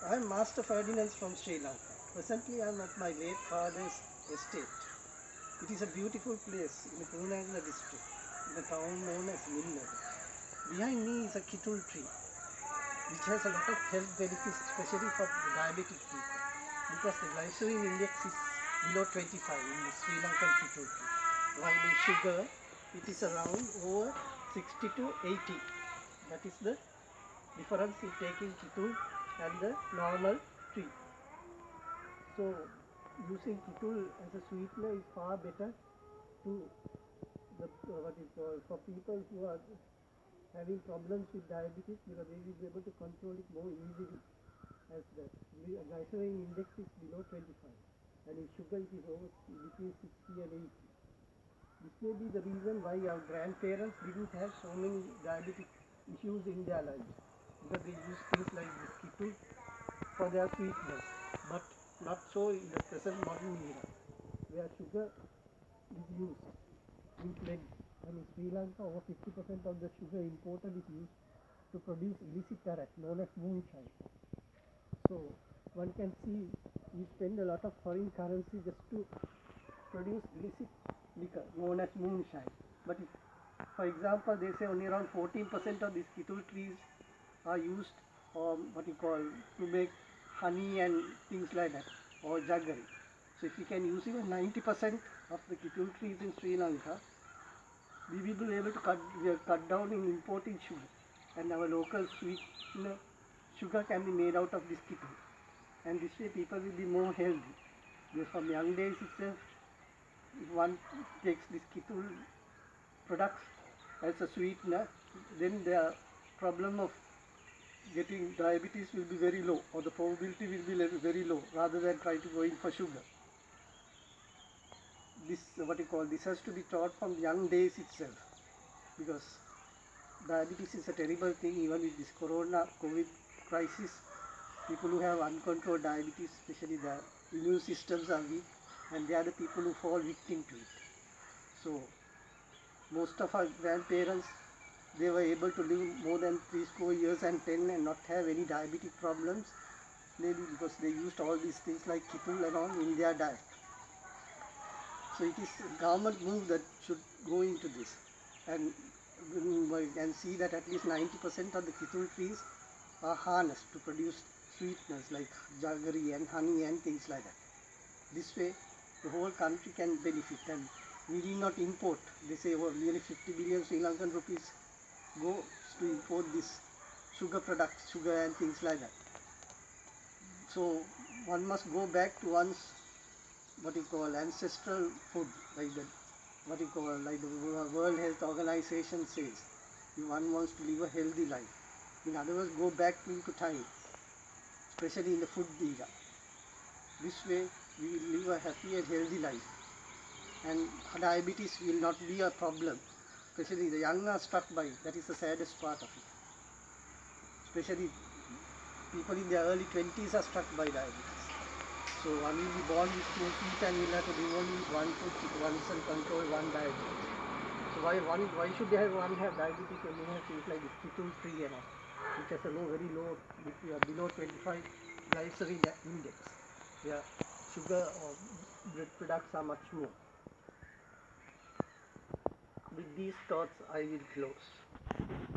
I am Master Ferdinand from Sri Lanka. Presently I am at my late father's estate. It is a beautiful place in the Kurunagala district, in a town known as Millawa. Behind me is a kittul tree, which has a lot of health benefits, especially for the diabetic people, because the glycemic index is below 25 in the Sri Lankan kittul tree, while in sugar it is around over 60 to 80. That is the difference in taking kittul and the normal tree. So using kittul as a sweetener is far better to the for people who are having problems with diabetes, because they will be able to control it more easily, as the glycemic index is below 25 and in sugar it is over between 60 and 80. This may be the reason why our grandparents didn't have so many diabetic issues in their lives, because they use things like this kittul for their sweetness, but not so in the present modern era, where sugar is used in plenty. And in Sri Lanka, over 50% of the sugar imported is used to produce illicit arak, known as moonshine. So one can see we spend a lot of foreign currency just to produce illicit liquor, known as moonshine. But if, for example, they say only around 14% of these kittul trees are used, or to make honey and things like that, or jaggery. So if we can use even 90% of the kittul trees in Sri Lanka, we will be able to cut down in importing sugar, and our local sweetener sugar can be made out of this kittul. And this way people will be more healthy, because from young days itself, if one takes this kittul products as a sweetener, then the problem of getting diabetes will be very low, or the probability will be very low, rather than trying to go in for sugar. This has to be taught from young days itself, because diabetes is a terrible thing. Even with this COVID crisis, people who have uncontrolled diabetes, especially their immune systems are weak, and they are the people who fall victim to it. So most of our grandparents, they were able to live more than 3 years and 10 and not have any diabetic problems, maybe because they used all these things like kittul and all in their diet. So it is a government move that should go into this, and we can see that at least 90% of the kittul trees are harnessed to produce sweeteners like jaggery and honey and things like that. This way the whole country can benefit, and we need not import. They say nearly 50 billion Sri Lankan rupees go to import this sugar products, sugar and things like that. So one must go back to one's ancestral food, like the World Health Organization says. If one wants to live a healthy life, in other words, go back into time, especially in the food era. This way we will live a happy and healthy life, and diabetes will not be a problem. Especially the young are struck by it. That is the saddest part of it. Especially people in their early 20s are struck by diabetes. So one will be born with 2 feet and will have to live only with 1 foot with once and control 1 diabetes. So why should one have diabetes when they have things like this kittul tree and all, which has a very low, below 25 glycemic index, where sugar or bread products are much more. With these thoughts I will close.